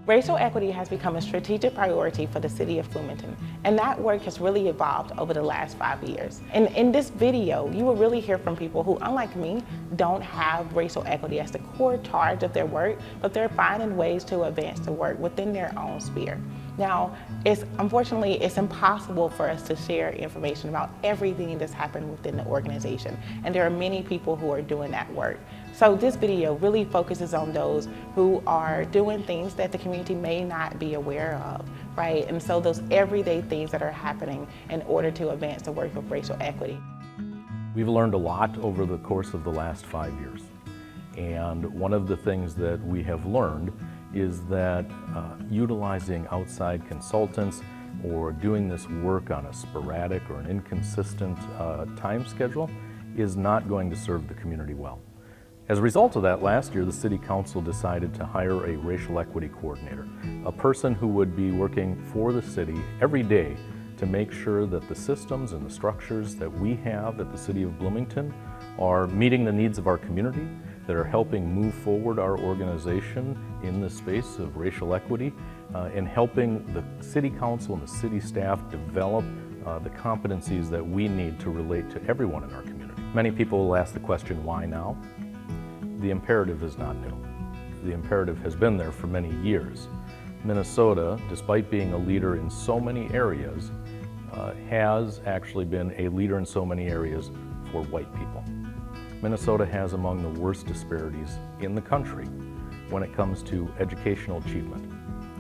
Racial equity has become a strategic priority for the city of Bloomington, and that work has really evolved over the last 5 years. And in this video, you will really hear from people who, unlike me, don't have racial equity as the core charge of their work, but they're finding ways to advance the work within their own sphere. Now, unfortunately, it's impossible for us to share information about everything that's happened within the organization, and there are many people who are doing that work. So this video really focuses on those who are doing things that the community may not be aware of, right? And so those everyday things that are happening in order to advance the work of racial equity. We've learned a lot over the course of the last 5 years. And one of the things that we have learned is that utilizing outside consultants or doing this work on a sporadic or an inconsistent time schedule is not going to serve the community well. As a result of that, last year the City Council decided to hire a racial equity coordinator, a person who would be working for the city every day to make sure that the systems and the structures that we have at the City of Bloomington are meeting the needs of our community, that are helping move forward our organization in the space of racial equity, and helping the City Council and the city staff develop the competencies that we need to relate to everyone in our community. Many people will ask the question, why now? The imperative is not new. The imperative has been there for many years. Minnesota, despite being a leader in so many areas, has actually been a leader in so many areas for white people. Minnesota has among the worst disparities in the country when it comes to educational achievement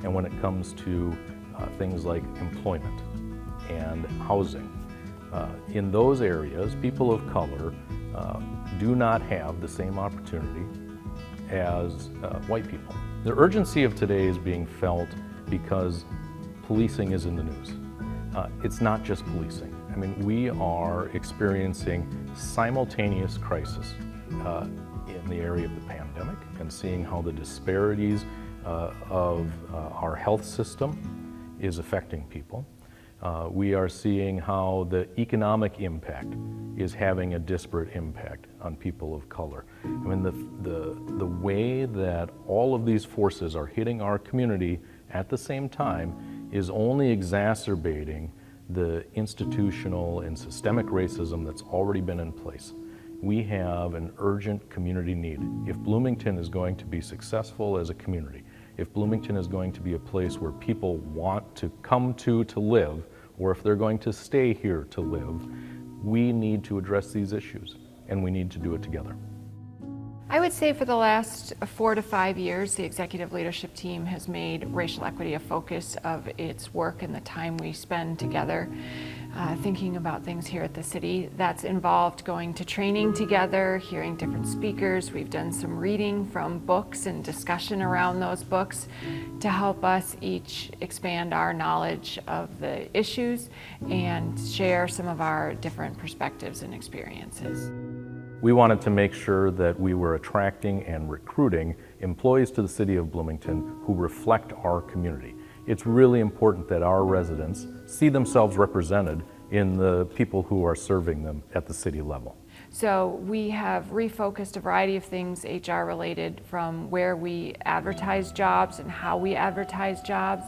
and when it comes to things like employment and housing. In those areas, people of color do not have the same opportunity as white people. The urgency of today is being felt because policing is in the news. It's not just policing. I mean, we are experiencing simultaneous crisis in the area of the pandemic and seeing how the disparities of our health system is affecting people. We are seeing how the economic impact is having a disparate impact on people of color. I mean, the way that all of these forces are hitting our community at the same time is only exacerbating the institutional and systemic racism that's already been in place. We have an urgent community need. If Bloomington is going to be successful as a community, if Bloomington is going to be a place where people want to come to live, or if they're going to stay here to live, we need to address these issues, and we need to do it together. I would say for the last 4 to 5 years, the executive leadership team has made racial equity a focus of its work and the time we spend together thinking about things here at the city. That's involved going to training together, hearing different speakers. We've done some reading from books and discussion around those books to help us each expand our knowledge of the issues and share some of our different perspectives and experiences. We wanted to make sure that we were attracting and recruiting employees to the City of Bloomington who reflect our community. It's really important that our residents see themselves represented in the people who are serving them at the city level. So we have refocused a variety of things HR related, from where we advertise jobs and how we advertise jobs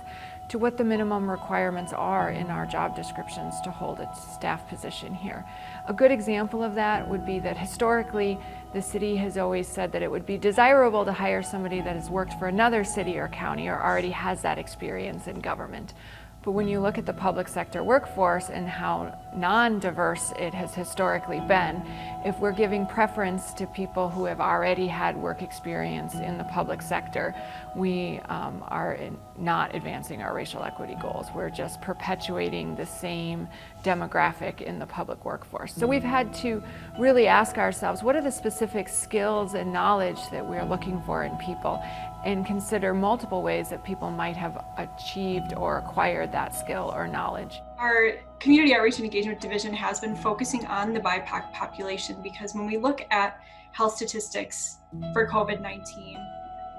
to what the minimum requirements are in our job descriptions to hold a staff position here. A good example of that would be that historically the city has always said that it would be desirable to hire somebody that has worked for another city or county or already has that experience in government. But when you look at the public sector workforce and how non-diverse it has historically been, if we're giving preference to people who have already had work experience in the public sector, we are not advancing our racial equity goals. We're just perpetuating the same demographic in the public workforce. So we've had to really ask ourselves, what are the specific skills and knowledge that we're looking for in people, and consider multiple ways that people might have achieved or acquired that skill or knowledge. Our Community Outreach and Engagement Division has been focusing on the BIPOC population because when we look at health statistics for COVID-19,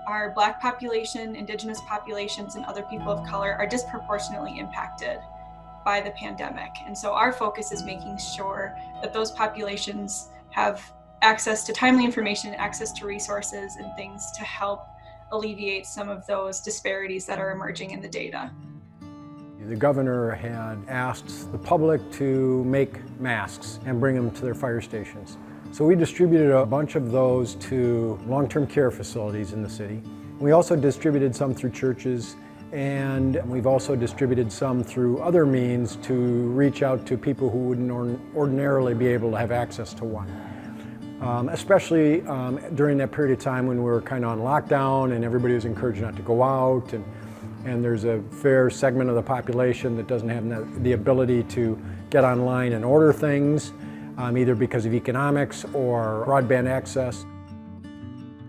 our Black population, Indigenous populations, and other people of color are disproportionately impacted by the pandemic. And so our focus is making sure that those populations have access to timely information, access to resources and things to help alleviate some of those disparities that are emerging in the data. The governor had asked the public to make masks and bring them to their fire stations. So we distributed a bunch of those to long-term care facilities in the city. We also distributed some through churches, and we've also distributed some through other means to reach out to people who wouldn't ordinarily be able to have access to one. Especially during that period of time when we were kind of on lockdown and everybody was encouraged not to go out, and there's a fair segment of the population that doesn't have the ability to get online and order things, either because of economics or broadband access.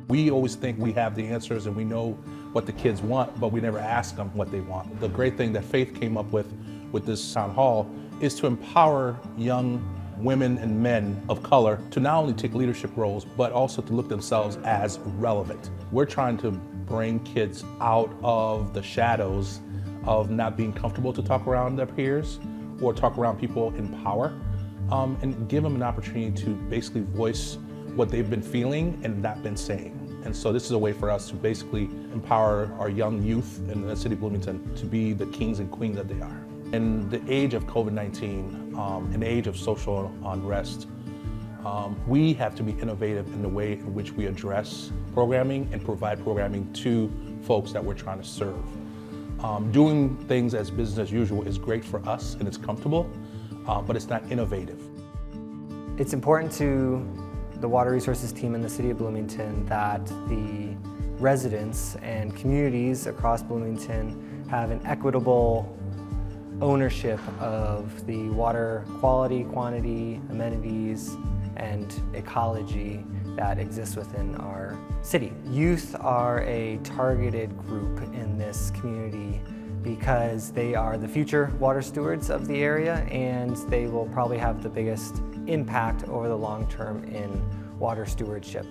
We always think we have the answers and we know what the kids want, but we never ask them what they want. The great thing that Faith came up with this town hall is to empower young women and men of color to not only take leadership roles, but also to look themselves as relevant. We're trying to bring kids out of the shadows of not being comfortable to talk around their peers or talk around people in power, and give them an opportunity to basically voice what they've been feeling and not been saying. And so this is a way for us to basically empower our young youth in the city of Bloomington to be the kings and queens that they are. In the age of COVID-19, in the age of social unrest, we have to be innovative in the way in which we address programming and provide programming to folks that we're trying to serve. Doing things as business as usual is great for us and it's comfortable, but it's not innovative. It's important to the Water Resources team in the City of Bloomington that the residents and communities across Bloomington have an equitable ownership of the water quality, quantity, amenities, and ecology that exists within our city. Youth are a targeted group in this community because they are the future water stewards of the area, and they will probably have the biggest impact over the long term in water stewardship.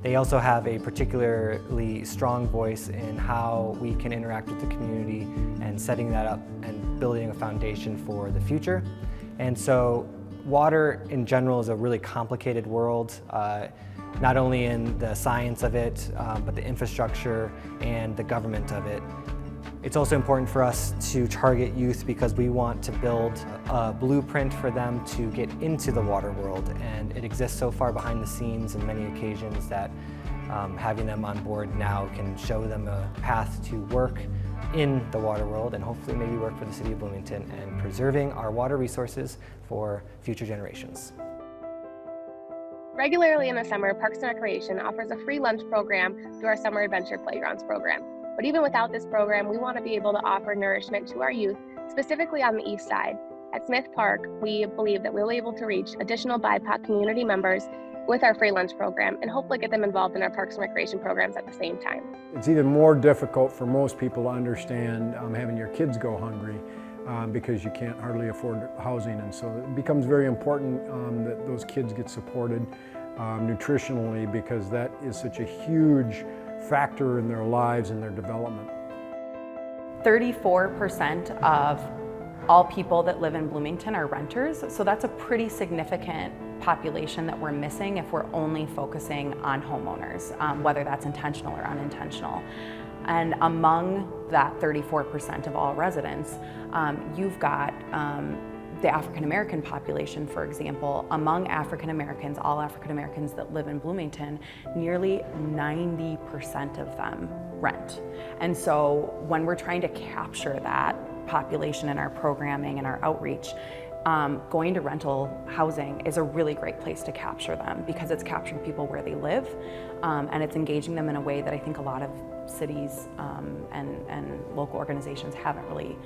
They also have a particularly strong voice in how we can interact with the community and setting that up and building a foundation for the future. And so water in general is a really complicated world, not only in the science of it, but the infrastructure and the government of it. It's also important for us to target youth because we want to build a blueprint for them to get into the water world, and it exists so far behind the scenes in many occasions that having them on board now can show them a path to work in the water world and hopefully maybe work for the City of Bloomington and preserving our water resources for future generations. Regularly in the summer, Parks and Recreation offers a free lunch program through our Summer Adventure Playgrounds program. But even without this program, we want to be able to offer nourishment to our youth, specifically on the east side. At Smith Park, we believe that we'll be able to reach additional BIPOC community members with our free lunch program and hopefully get them involved in our Parks and Recreation programs at the same time. It's even more difficult for most people to understand having your kids go hungry because you can't hardly afford housing, and so it becomes very important that those kids get supported nutritionally, because that is such a huge factor in their lives and their development. 34% of all people that live in Bloomington are renters, so that's a pretty significant population that we're missing if we're only focusing on homeowners, whether that's intentional or unintentional. And among that 34% of all residents, you've got the African American population, for example. Among African Americans, all African Americans that live in Bloomington, nearly 90% of them rent. And so when we're trying to capture that population in our programming and our outreach, going to rental housing is a really great place to capture them, because it's capturing people where they live, and it's engaging them in a way that I think a lot of cities and local organizations haven't really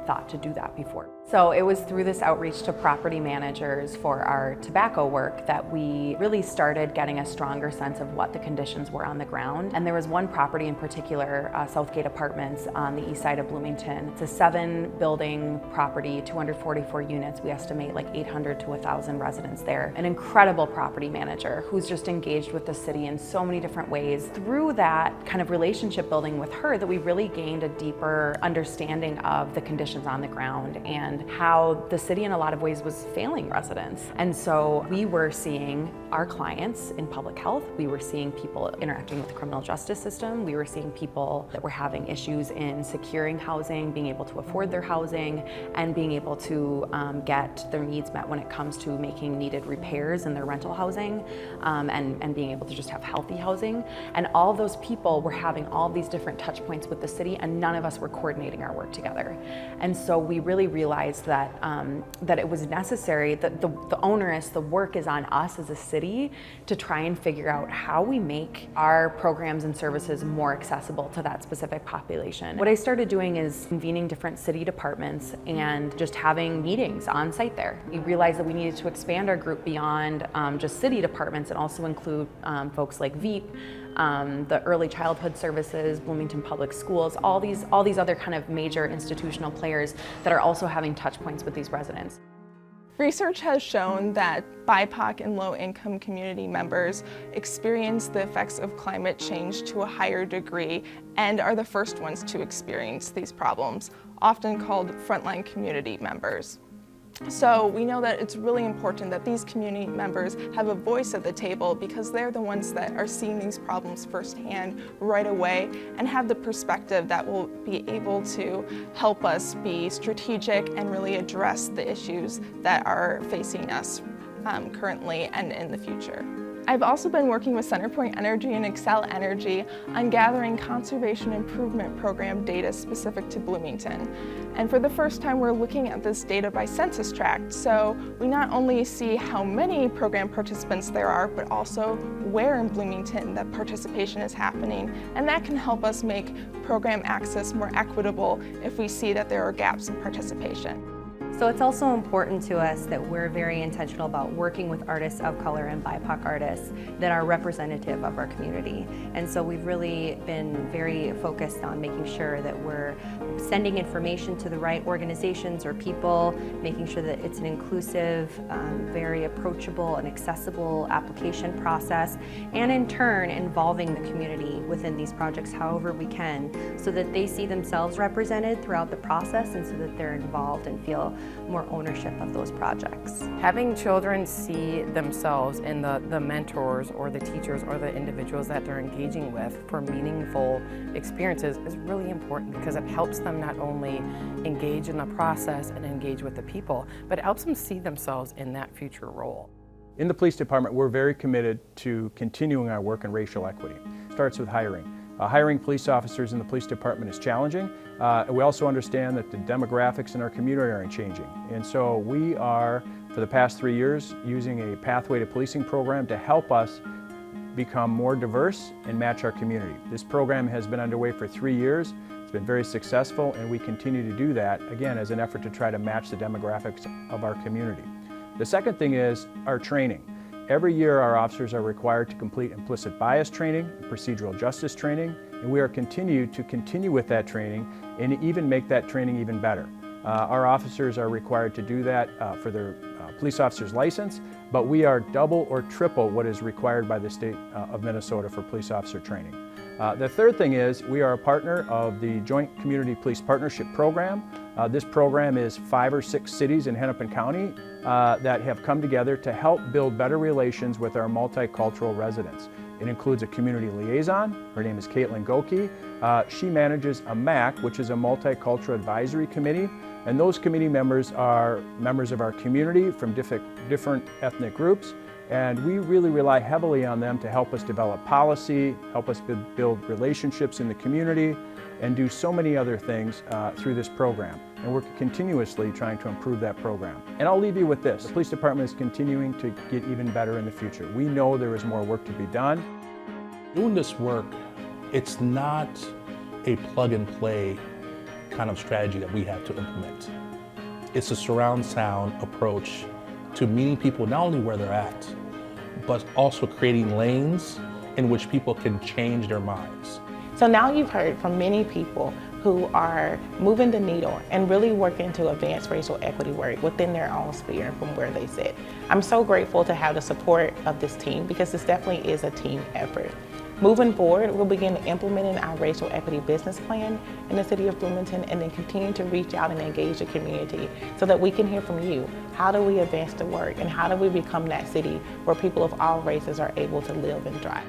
thought to do that before. So it was through this outreach to property managers for our tobacco work that we really started getting a stronger sense of what the conditions were on the ground. And there was one property in particular, Southgate Apartments on the east side of Bloomington. It's a 7-building property, 244 units. We estimate like 800 to 1,000 residents there. An incredible property manager who's just engaged with the city in so many different ways. Through that kind of relationship building with her, that we really gained a deeper understanding of the conditions on the ground and how the city in a lot of ways was failing residents. And so we were seeing our clients in public health, we were seeing people interacting with the criminal justice system, we were seeing people that were having issues in securing housing, being able to afford their housing, and being able to get their needs met when it comes to making needed repairs in their rental housing, and being able to just have healthy housing. And all of those people were having all these different touch points with the city, and none of us were coordinating our work together. And so we really realized that that it was necessary, that the work is on us as a city to try and figure out how we make our programs and services more accessible to that specific population. What I started doing is convening different city departments and just having meetings on site there. We realized that we needed to expand our group beyond just city departments and also include folks like VEEP, the early childhood services, Bloomington Public Schools, all these other kind of major institutional players that are also having touch points with these residents. Research has shown that BIPOC and low-income community members experience the effects of climate change to a higher degree and are the first ones to experience these problems, often called frontline community members. So we know that it's really important that these community members have a voice at the table because they're the ones that are seeing these problems firsthand right away and have the perspective that will be able to help us be strategic and really address the issues that are facing us currently and in the future. I've also been working with CenterPoint Energy and Excel Energy on gathering conservation improvement program data specific to Bloomington. And for the first time, we're looking at this data by census tract. So we not only see how many program participants there are, but also where in Bloomington that participation is happening. And that can help us make program access more equitable if we see that there are gaps in participation. So it's also important to us that we're very intentional about working with artists of color and BIPOC artists that are representative of our community. And so we've really been very focused on making sure that we're sending information to the right organizations or people, making sure that it's an inclusive, very approachable and accessible application process, and in turn involving the community within these projects however we can, so that they see themselves represented throughout the process and so that they're involved and feel more ownership of those projects. Having children see themselves in the mentors or the teachers or the individuals that they're engaging with for meaningful experiences is really important because it helps them not only engage in the process and engage with the people, but it helps them see themselves in that future role. In the police department, we're very committed to continuing our work in racial equity. It starts with hiring. Hiring police officers in the police department is challenging. We also understand that the demographics in our community are changing. And so we are, for the past 3 years, using a Pathway to Policing program to help us become more diverse and match our community. This program has been underway for 3 years. It's been very successful, and we continue to do that, again, as an effort to try to match the demographics of our community. The second thing is our training. Every year our officers are required to complete implicit bias training, procedural justice training, and we are continue with that training and even make that training even better. Our officers are required to do that for their police officer's license, but we are double or triple what is required by the state of Minnesota for police officer training. The third thing is we are a partner of the Joint Community Police Partnership Program. This program is 5 or 6 cities in Hennepin County that have come together to help build better relations with our multicultural residents. It includes a community liaison. Her name is Caitlin Goki. She manages a MAC, which is a Multicultural Advisory Committee, and those committee members are members of our community from different ethnic groups, and we really rely heavily on them to help us develop policy, help us build relationships in the community, and do so many other things through this program. And we're continuously trying to improve that program. And I'll leave you with this. The police department is continuing to get even better in the future. We know there is more work to be done. Doing this work, it's not a plug and play kind of strategy that we have to implement. It's a surround sound approach to meeting people not only where they're at, but also creating lanes in which people can change their minds. So now you've heard from many people who are moving the needle and really working to advance racial equity work within their own sphere from where they sit. I'm so grateful to have the support of this team because this definitely is a team effort. Moving forward, we'll begin implementing our racial equity business plan in the city of Bloomington and then continue to reach out and engage the community so that we can hear from you. How do we advance the work and how do we become that city where people of all races are able to live and thrive?